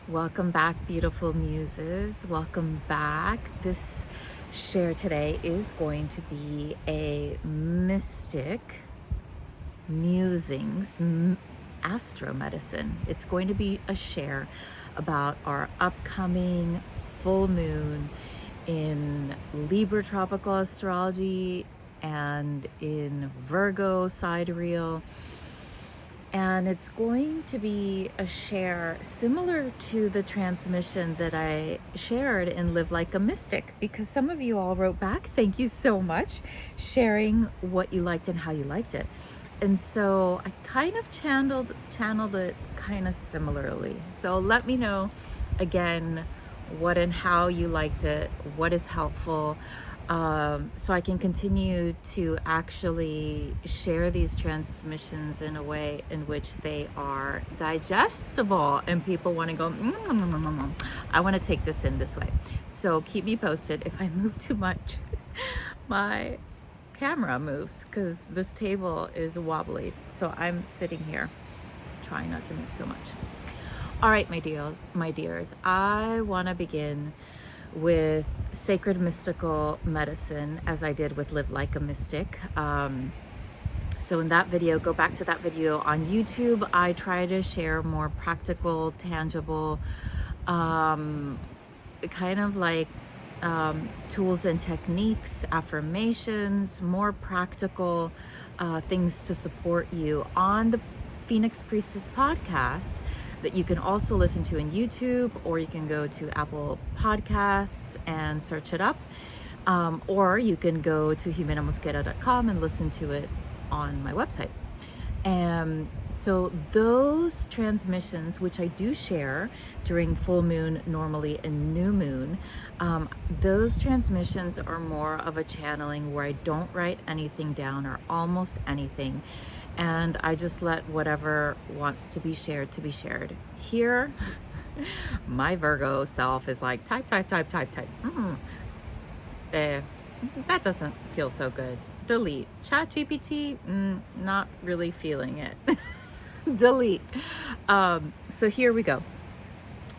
Welcome back, beautiful muses. Welcome back. This share today is going to be a mystic musings astro medicine. It's going to be a share about our upcoming full moon in Libra tropical astrology and in Virgo sidereal. And it's going to be a share similar to the transmission that I shared in Live Like a Mystic, because some of you all wrote back, thank you so much, sharing what you liked and how you liked it. And so I kind of channeled it kind of similarly. So let me know again what and how you liked it, what is helpful, so I can continue to actually share these transmissions in a way in which they are digestible and people want to go, I want to take this in this way. So keep me posted. If I move too much, my camera moves because this table is wobbly. So I'm sitting here trying not to move so much. All right, my dears, I want to begin with sacred mystical medicine, as I did with Live Like a Mystic. So in that video, go back to that video on YouTube. I try to share more practical, tangible, kind of like tools and techniques, affirmations, more practical things to support you on the Phoenix Priestess podcast that you can also listen to in YouTube, or you can go to Apple Podcasts and search it up, or you can go to jimenamosquera.com and listen to it on my website. And so those transmissions, which I do share during full moon normally and new moon, those transmissions are more of a channeling where I don't write anything down or almost anything. And I just let whatever wants to be shared Here, my Virgo self is like, type. That doesn't feel so good. Delete. ChatGPT, not really feeling it. Delete. So here we go.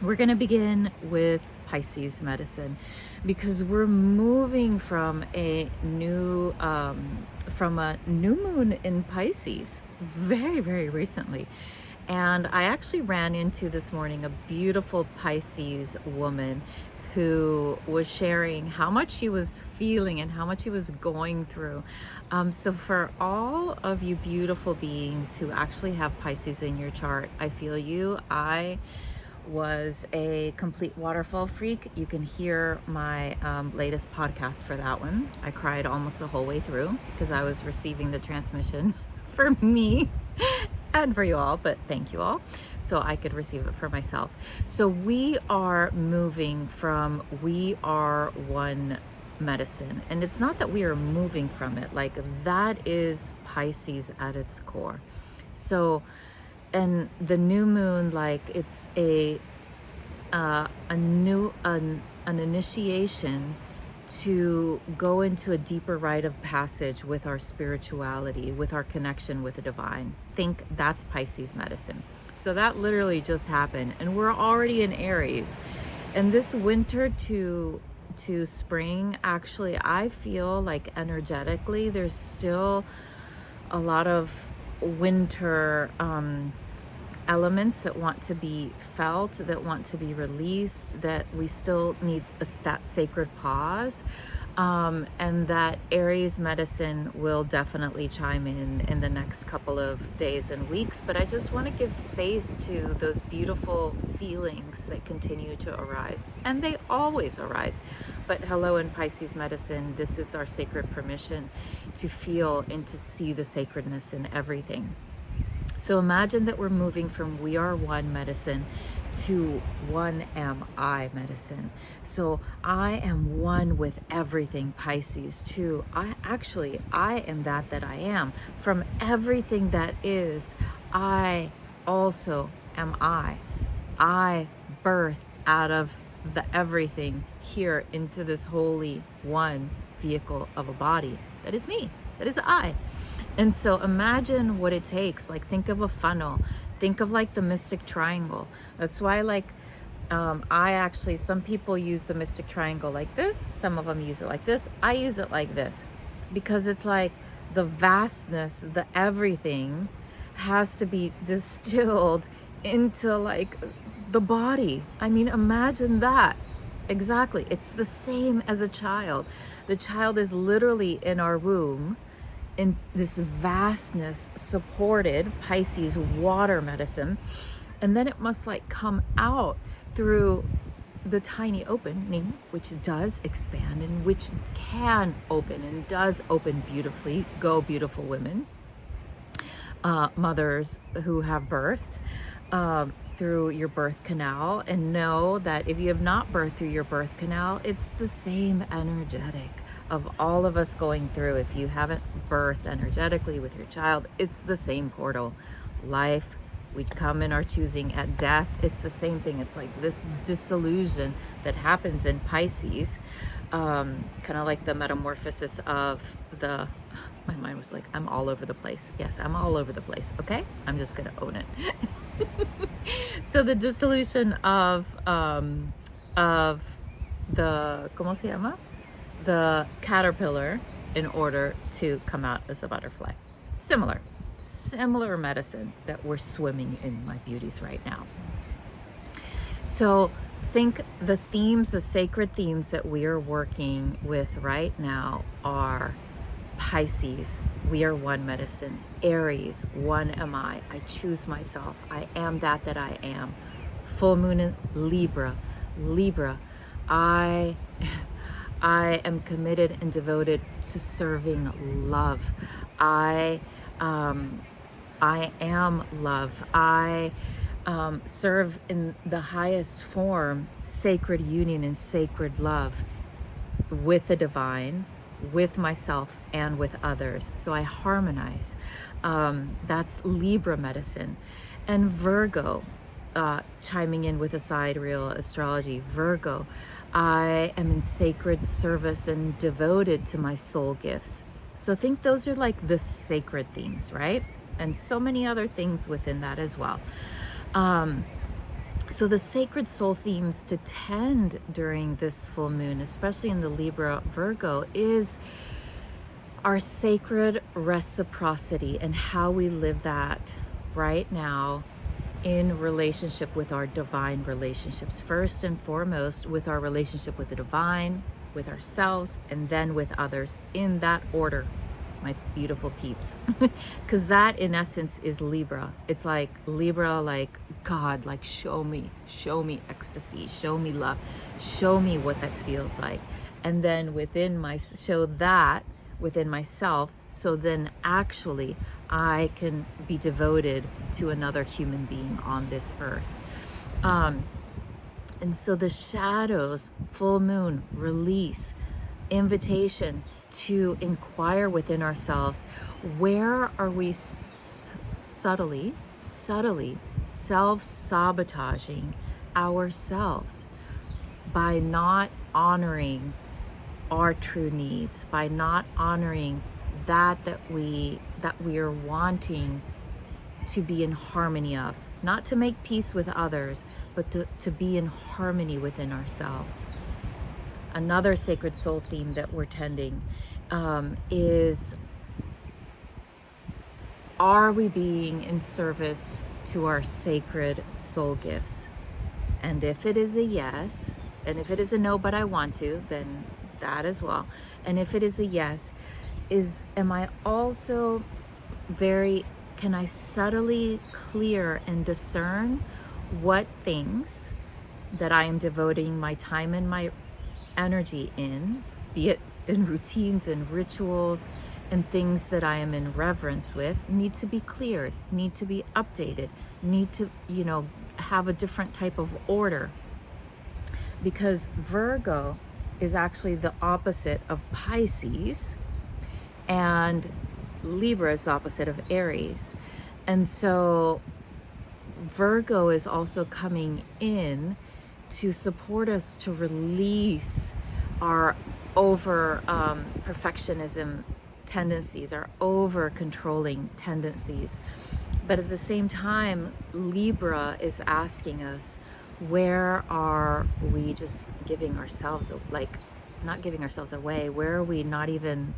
We're going to begin with Pisces medicine, because we're moving from a new moon in Pisces very, very recently. And I actually ran into this morning a beautiful Pisces woman who was sharing how much she was feeling and how much she was going through. So for all of you beautiful beings who actually have Pisces in your chart, I feel you. I was a complete waterfall freak. You can hear my latest podcast for that one. I cried almost the whole way through because I was receiving the transmission for me and for you all, but thank you all, so I could receive it for myself. So we are moving from we are one medicine, and it's not that we are moving from it, like that is Pisces at its core. So and the new moon, like it's an initiation to go into a deeper rite of passage with our spirituality, with our connection with the divine. Think that's Pisces medicine. So that literally just happened, and we're already in Aries. And this winter to spring, actually, I feel like energetically there's still a lot of winter elements that want to be felt, that want to be released, that we still need that sacred pause, and that Aries medicine will definitely chime in the next couple of days and weeks. But I just want to give space to those beautiful feelings that continue to arise, and they always arise. But hello, in Pisces medicine, this is our sacred permission to feel and to see the sacredness in everything. So imagine that we're moving from we are one medicine to one am I medicine. So I am one with everything, Pisces, to I am that I am. From everything that is, I also am I. I birth out of the everything here into this holy one vehicle of a body. That is me. That is I. And so imagine what it takes. Like, think of a funnel. Think of like the mystic triangle. That's why, like, Some people use the mystic triangle like this, some of them use it like this. I use it like this because it's like the vastness, the everything has to be distilled into like the body. I mean, imagine that. Exactly. It's the same as a child. The child is literally in our womb in this vastness, supported Pisces water medicine, and then it must like come out through the tiny opening, which does expand and which can open and does open beautifully. Go beautiful women, mothers who have birthed through your birth canal, and know that if you have not birthed through your birth canal, it's the same energetic of all of us going through. If you haven't birthed energetically with your child, it's the same portal. Life, we come in our choosing. At death, it's the same thing. It's like this disillusion that happens in Pisces, kind of like the metamorphosis of the, my mind was like, I'm all over the place. Yes, I'm all over the place. Okay, I'm just gonna own it. So the dissolution of the, ¿cómo se llama? The caterpillar in order to come out as a butterfly. Similar medicine that we're swimming in, my beauties, right now. So think the themes, the sacred themes that we are working with right now are Pisces, we are one medicine. Aries, one am I choose myself, I am that I am. Full moon in Libra, I am committed and devoted to serving love. I am love. I serve in the highest form, sacred union and sacred love with the divine, with myself and with others. So I harmonize. That's Libra medicine. And Virgo, chiming in with a sidereal astrology, Virgo, I am in sacred service and devoted to my soul gifts. So think those are like the sacred themes, right? And so many other things within that as well. So the sacred soul themes to tend during this full moon, especially in the Libra Virgo, is our sacred reciprocity and how we live that right now in relationship with our divine relationships. First and foremost, with our relationship with the divine, with ourselves, and then with others, in that order, my beautiful peeps. Because that in essence is Libra. It's like Libra, like God, like show me ecstasy, show me love, show me what that feels like. And then show that within myself, so then actually I can be devoted to another human being on this earth. And so the shadows, full moon, release, invitation to inquire within ourselves, where are we subtly self-sabotaging ourselves by not honoring our true needs, by not honoring that we are wanting to be in harmony of, not to make peace with others, but to be in harmony within ourselves. Another sacred soul theme that we're tending is, are we being in service to our sacred soul gifts? And if it is a yes, and if it is a no, but I want to, then that as well. And if it is a yes, am I also can I subtly clear and discern what things that I am devoting my time and my energy in, be it in routines and rituals and things that I am in reverence with, need to be cleared, need to be updated, need to, have a different type of order. Because Virgo is actually the opposite of Pisces, and Libra is opposite of Aries. And so Virgo is also coming in to support us to release our over perfectionism tendencies, our over controlling tendencies. But at the same time, Libra is asking us, Where are we just giving ourselves, like, not giving ourselves away? Where are we not even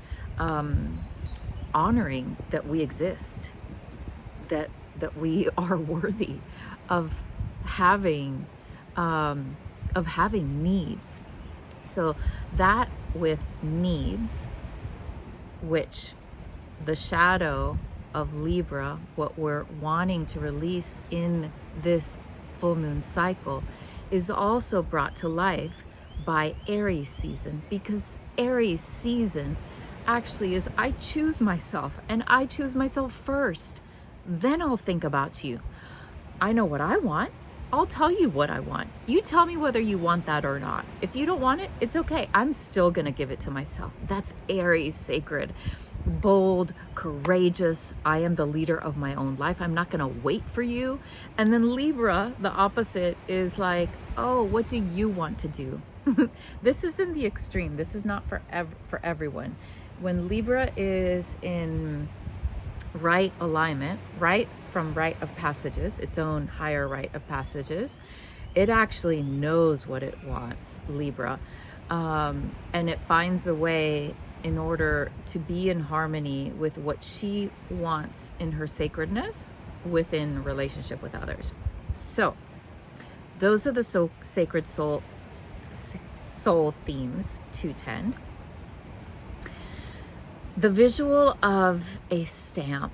honoring that we exist, that we are worthy of having needs? So that with needs, which the shadow of Libra, what we're wanting to release in this full moon cycle, is also brought to life by Aries season, because Aries season actually is, I choose myself, and I choose myself first. Then I'll think about you. I know what I want. I'll tell you what I want. You tell me whether you want that or not. If you don't want it, it's okay. I'm still going to give it to myself. That's Aries sacred. Bold, courageous. I am the leader of my own life. I'm not going to wait for you. And then Libra, the opposite, is like, oh, what do you want to do? This is in the extreme. This is not for everyone. When Libra is in right alignment, right from rite of passages, its own higher rite of passages, it actually knows what it wants, Libra. And it finds a way in order to be in harmony with what she wants in her sacredness within relationship with others. So those are the sacred soul themes to tend. The visual of a stamp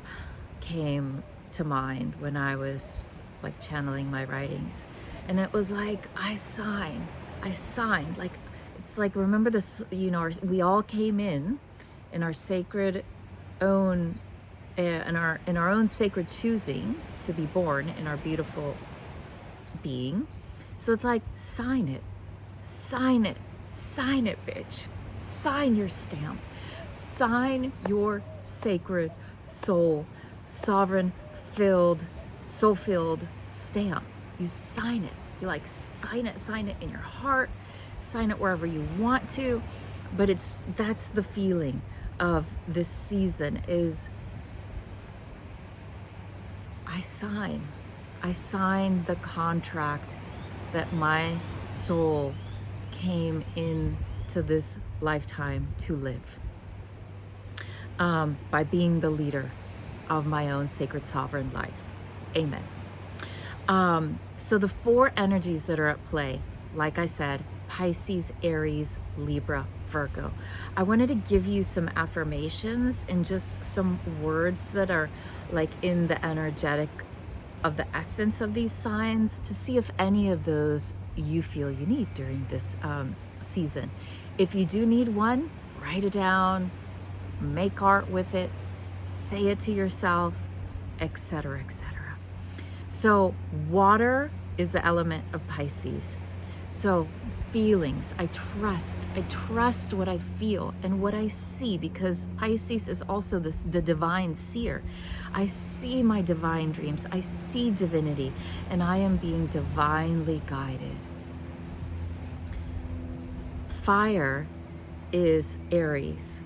came to mind when I was like channeling my writings, and it was like, I signed, like, it's like, remember this, you know, we all came in our sacred own, in our own sacred choosing to be born in our beautiful being. So it's like, sign it, bitch, sign your stamp, sign your sacred soul, sovereign filled, soul filled stamp. You sign it. You like sign it in your heart, sign it wherever you want to. But that's the feeling of this season is, I sign the contract that my soul came into this lifetime to live, by being the leader of my own sacred sovereign life. Amen. So the four energies that are at play, like I said, Pisces, Aries, Libra, Virgo. I wanted to give you some affirmations and just some words that are like in the energetic of the essence of these signs, to see if any of those you feel you need during this season. If you do need one, write it down, make art with it, say it to yourself, etc., etc. So water is the element of Pisces. So feelings, I trust what I feel and what I see, because Pisces is also the divine seer. I see my divine dreams, I see divinity, and I am being divinely guided. Fire is Aries.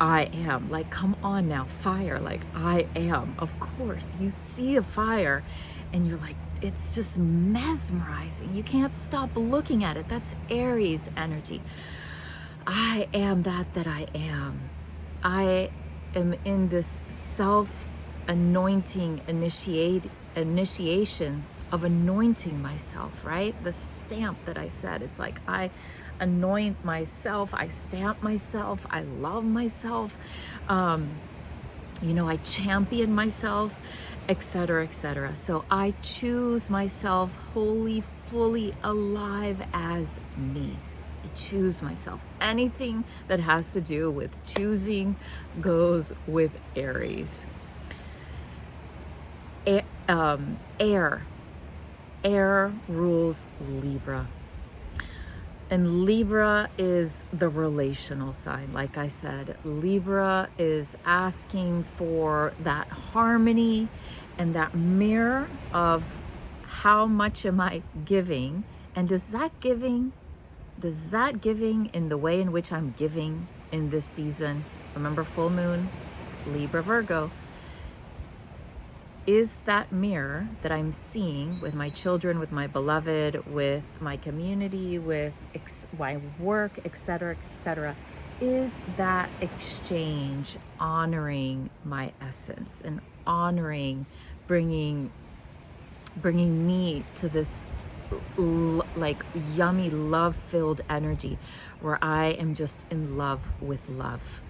I am, like, come on now, fire, like, I am. Of course, you see a fire and you're like, it's just mesmerizing. You can't stop looking at it. That's Aries energy. I am that I am. I am in this self-anointing initiation of anointing myself, right? The stamp that I said, it's like I anoint myself, I stamp myself, I love myself, I champion myself, etc., etc. So I choose myself wholly, fully alive as me. I choose myself. Anything that has to do with choosing goes with Aries. Air rules Libra. And Libra is the relational sign. Like I said, Libra is asking for that harmony and that mirror of how much am I giving? And does that giving in the way in which I'm giving in this season, remember full moon, Libra, Virgo, is that mirror that I'm seeing with my children, with my beloved, with my community, with my work, etc., is that exchange honoring my essence and honoring bringing me to this like yummy love-filled energy where I am just in love with love.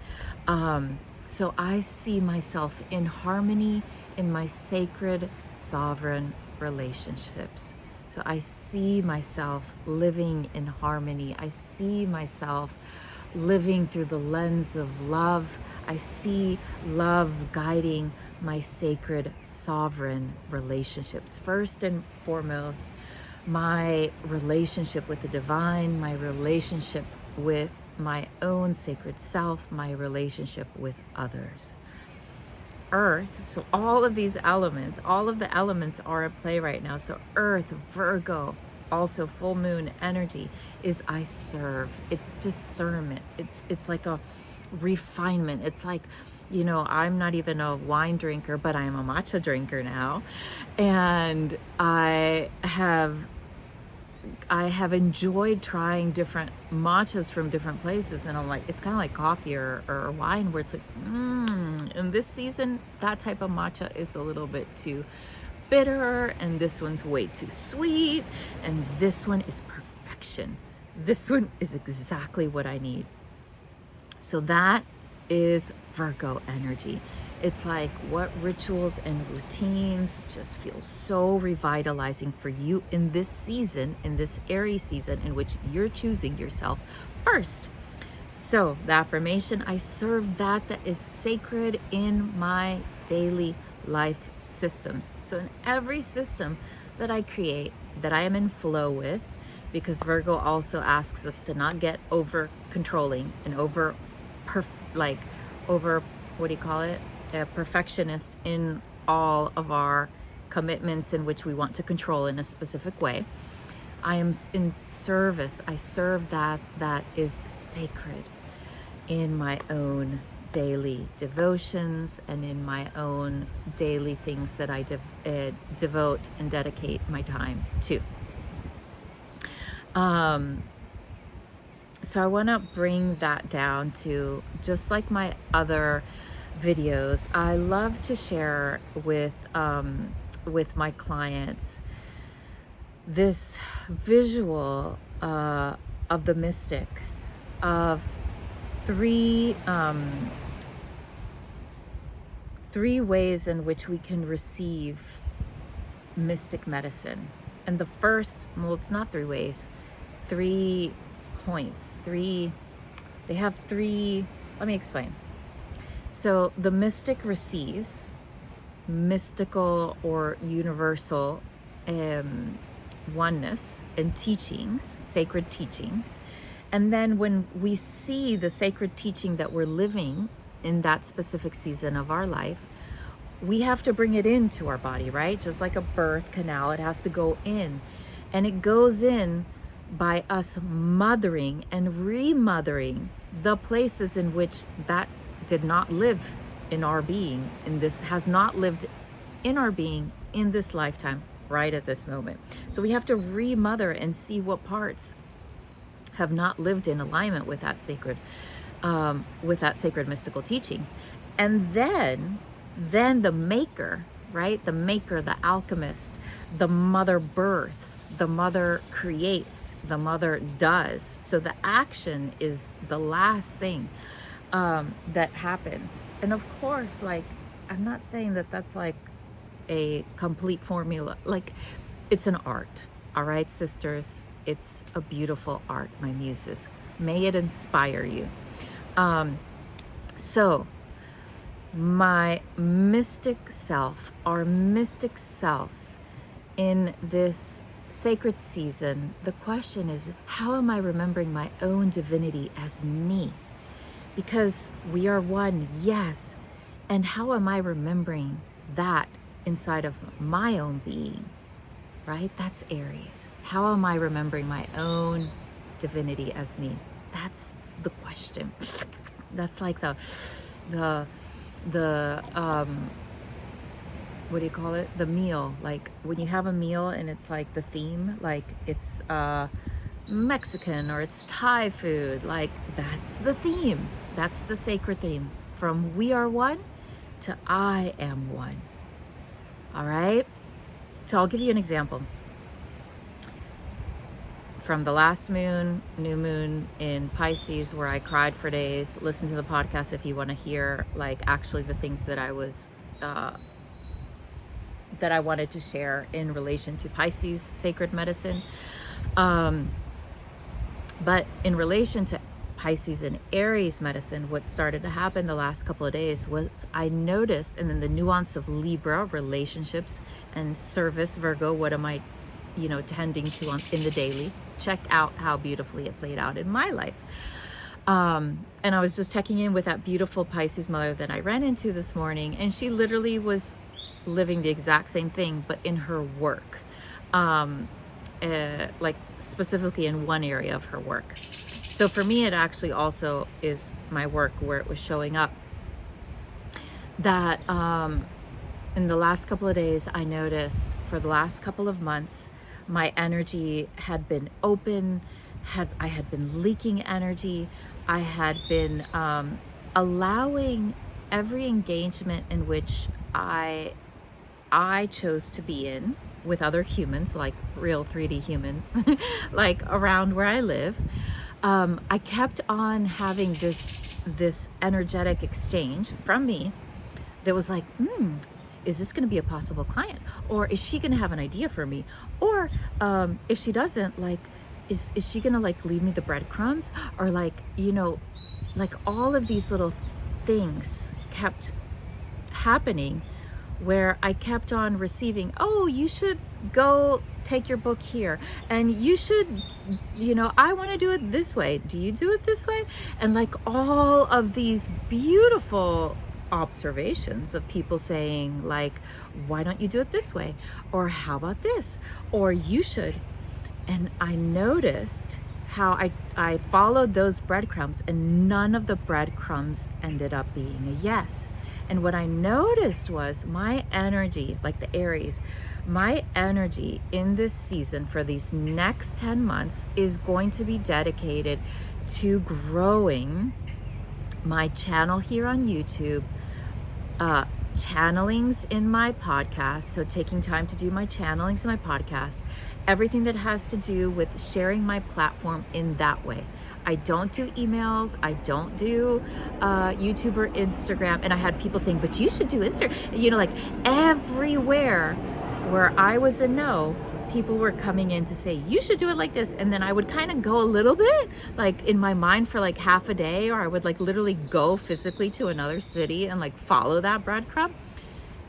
So I see myself in harmony in my sacred sovereign relationships. So I see myself living in harmony. I see myself living through the lens of love. I see love guiding my sacred sovereign relationships. First and foremost, my relationship with the divine, my relationship with my own sacred self, my relationship with others. Earth, so all of these elements, all of the elements are at play right now. So Earth, Virgo, also full moon energy is I serve. It's discernment. It's like a refinement. It's like, you know, I'm not even a wine drinker, but I am a matcha drinker now. And I have enjoyed trying different matchas from different places, and I'm like, it's kind of like coffee or wine, where it's like, in this season, that type of matcha is a little bit too bitter, and this one's way too sweet, and this one is perfection. This one is exactly what I need. So that is Virgo energy. It's like, what rituals and routines just feel so revitalizing for you in this season, in this Aries season, in which you're choosing yourself first. So the affirmation, I serve that is sacred in my daily life systems. So in every system that I create, that I am in flow with, because Virgo also asks us to not get over controlling and over what do you call it? A perfectionist in all of our commitments in which we want to control in a specific way. I am in service. I serve that is sacred in my own daily devotions and in my own daily things that I devote and dedicate my time to. So I want to bring that down to, just like my other videos, I love to share with my clients this visual of the mystic, of three ways in which we can receive mystic medicine. And the first, well, it's not 3 ways, 3 points, they have 3, let me explain. So the mystic receives mystical or universal oneness and teachings, sacred teachings. And then when we see the sacred teaching that we're living in that specific season of our life, we have to bring it into our body, right? Just like a birth canal, it has to go in. And it goes in by us mothering and remothering the places in which that did not live in our being, has not lived in our being in this lifetime, right at this moment. So we have to remother and see what parts have not lived in alignment with that sacred mystical teaching. And then the maker, right? The maker, the alchemist, the mother births, the mother creates, the mother does. So the action is the last thing that happens. And of course, like, I'm not saying that that's like a complete formula. Like, it's an art, all right, sisters? It's a beautiful art, my muses. May it inspire you. So my mystic self, our mystic selves in this sacred season, the question is, how am I remembering my own divinity as me? Because we are one, yes. And how am I remembering that inside of my own being, right? That's Aries. How am I remembering my own divinity as me? That's the question. That's like the what what do you call it? The meal. Like when you have a meal and it's like the theme, like it's Mexican or it's Thai food, like that's the theme. That's the sacred theme. From we are one to I am one. All right? So I'll give you an example. From the last moon, new moon in Pisces, where I cried for days. Listen to the podcast if you want to hear, like, actually the things that I was, that I wanted to share in relation to Pisces sacred medicine. But in relation to Pisces and Aries medicine, what started to happen the last couple of days was I noticed, and then the nuance of Libra, relationships, and service, Virgo, what am I, tending to in the daily. Check out how beautifully it played out in my life. And I was just checking in with that beautiful Pisces mother that I ran into this morning, and she literally was living the exact same thing, but in her work, like specifically in one area of her work. So for me, it actually also is my work where it was showing up that in the last couple of days, I noticed for the last couple of months, my energy had been open, I had been leaking energy. I had been allowing every engagement in which I chose to be in with other humans, like real 3D human, like around where I live. I kept on having this energetic exchange from me that was like, is this going to be a possible client? Or is she going to have an idea for me? Or if she doesn't, like, is she going to like leave me the breadcrumbs? Or like, like all of these little things kept happening where I kept on receiving, oh, you should go take your book here. And you should, I want to do it this way. Do you do it this way? And like all of these beautiful observations of people saying like, why don't you do it this way? Or how about this? Or you should. And I noticed how I followed those breadcrumbs, and none of the breadcrumbs ended up being a yes. And what I noticed was my energy, like the Aries, my energy in this season for these next 10 months is going to be dedicated to growing my channel here on YouTube, channelings in my podcast, so taking time to do my channelings in my podcast, everything that has to do with sharing my platform in that way. I don't do emails, I don't do YouTube or Instagram. And I had people saying, but you should do Instagram. Like everywhere where I was a no, people were coming in to say, you should do it like this. And then I would kind of go a little bit like in my mind for like half a day, or I would like literally go physically to another city and like follow that breadcrumb.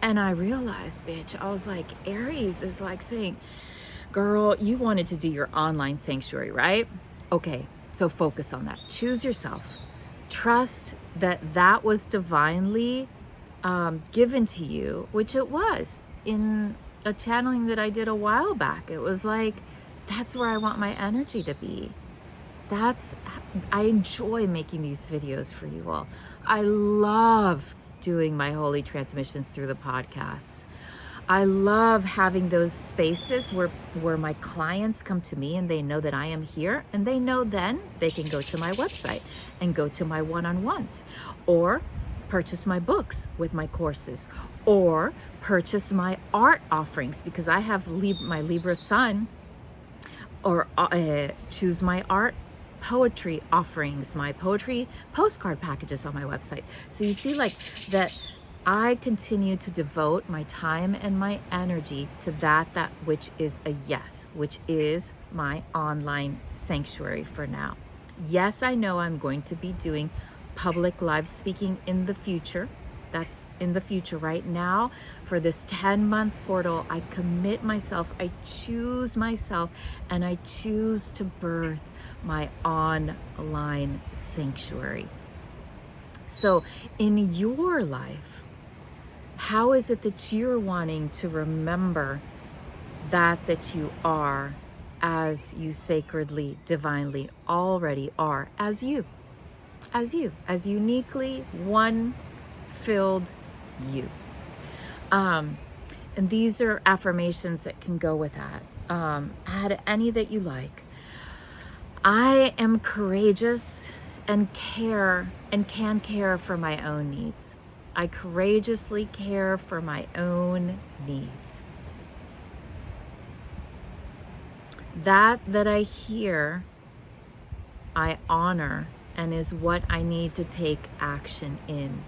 And I realized, bitch, I was like, Aries is like saying, girl, you wanted to do your online sanctuary, right? Okay, so focus on that. Choose yourself. Trust that that was divinely given to you, which it was in a channeling that I did a while back. It was like, that's where I want my energy to be. I enjoy making these videos for you all. I love doing my holy transmissions through the podcasts. I love having those spaces where my clients come to me and they know that I am here, and they know then they can go to my website and go to my one-on-ones, or purchase my books with my courses, or purchase my art offerings because I have my Libra sun, or choose my art poetry offerings, my poetry postcard packages on my website. So you see like that I continue to devote my time and my energy to that which is a yes, which is my online sanctuary for now. Yes, I know I'm going to be doing public live speaking in the future. That's in the future. Right now, for this 10-month portal, I commit myself, I choose myself, and I choose to birth my online sanctuary. So in your life, how is it that you're wanting to remember that you are, as you sacredly, divinely already are, as uniquely one filled you? And these are affirmations that can go with that. Add any that you like. I am courageous and can care for my own needs. I courageously care for my own needs. That I hear, I honor, and is what I need to take action in.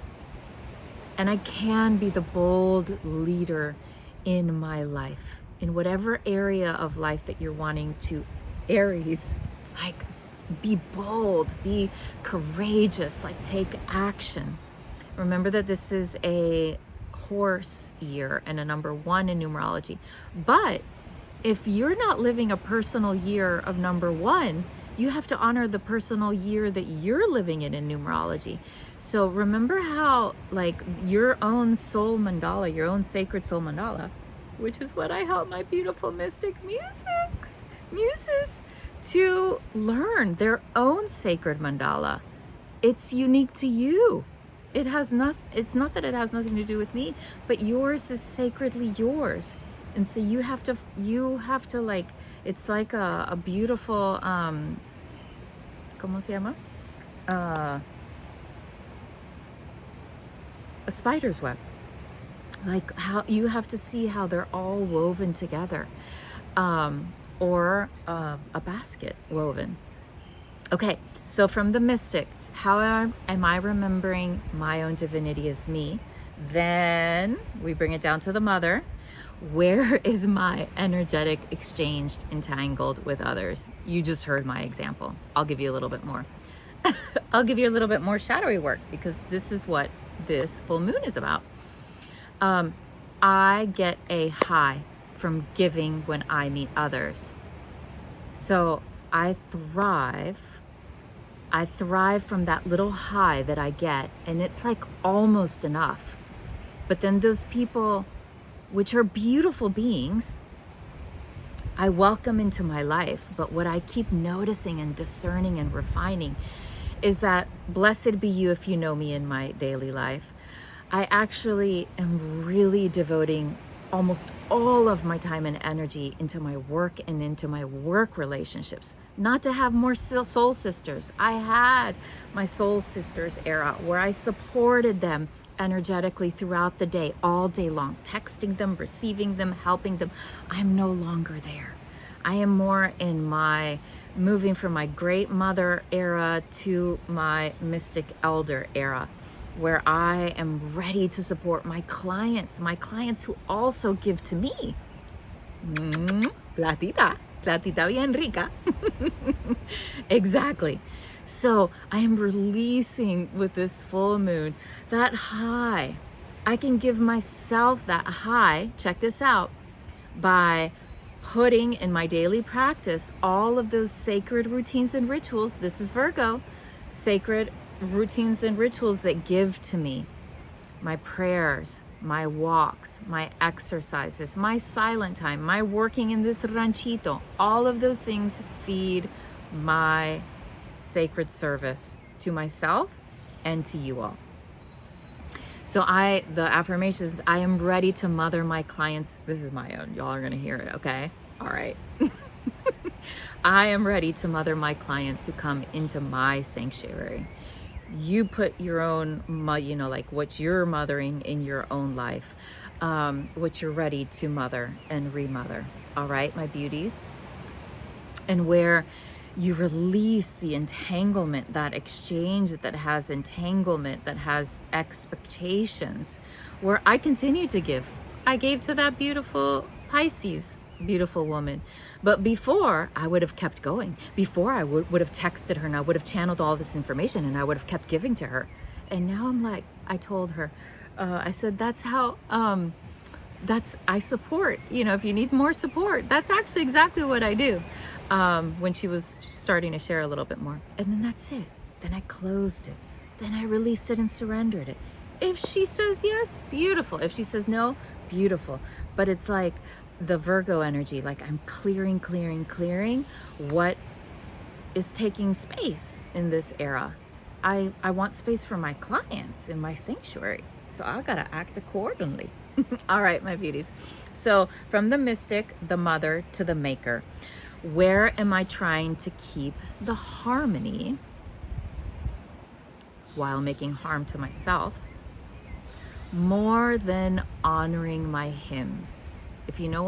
And I can be the bold leader in my life, in whatever area of life that you're wanting to Aries, like be bold, be courageous, like take action. Remember that this is a horse year and a number 1 in numerology. But if you're not living a personal year of number 1, you have to honor the personal year that you're living in numerology. So remember how like your own soul mandala, your own sacred soul mandala, which is what I help my beautiful mystic muses to learn their own sacred mandala. It's unique to you. It's not that it has nothing to do with me, but yours is sacredly yours. And so you have to like, it's like a beautiful, ¿cómo se llama? A spider's web. Like how you have to see how they're all woven together, or a basket woven. Okay, so from the mystic, how am I remembering my own divinity as me? Then we bring it down to the mother. Where is my energetic exchanged entangled with others? You just heard my example. I'll give you a little bit more. I'll give you a little bit more shadowy work, because this is what this full moon is about. I get a high from giving when I meet others. So I thrive from that little high that I get, and it's like almost enough. But then those people, which are beautiful beings, I welcome into my life. But what I keep noticing and discerning and refining is that, blessed be you if you know me in my daily life, I actually am really devoting almost all of my time and energy into my work and into my work relationships. Not to have more soul sisters. I had my soul sisters era where I supported them energetically throughout the day, all day long, texting them, receiving them, helping them. I'm no longer there. I am more in my moving from my great mother era to my mystic elder era, where I am ready to support my clients who also give to me. Platita bien rica. Exactly. So I am releasing with this full moon that high. I can give myself that high, check this out, by putting in my daily practice all of those sacred routines and rituals. This is Virgo, sacred routines and rituals that give to me. My prayers, my walks, my exercises, my silent time, my working in this ranchito, all of those things feed my sacred service to myself and to you all. So the affirmations, I am ready to mother my clients. This is my own. Y'all are going to hear it, okay? All right. I am ready to mother my clients who come into my sanctuary. You put your own, like what you're mothering in your own life, what you're ready to mother and remother. All right, my beauties. And where you release the entanglement, that exchange that has entanglement, that has expectations, where I continue to give. I gave to that beautiful Pisces, beautiful woman. But before, I would have kept going. Before, I would have texted her and I would have channeled all this information and I would have kept giving to her. And now I'm like, I told her, I said, that's how, I support, if you need more support, that's actually exactly what I do. When she was starting to share a little bit more. And then that's it. Then I closed it. Then I released it and surrendered it. If she says yes, beautiful. If she says no, beautiful. But it's like the Virgo energy, like I'm clearing what is taking space in this era. I want space for my clients in my sanctuary. So I gotta act accordingly. All right, my beauties. So from the mystic, the mother, to the maker, where am I trying to keep the harmony while making harm to myself, more than honoring my hymns? If you know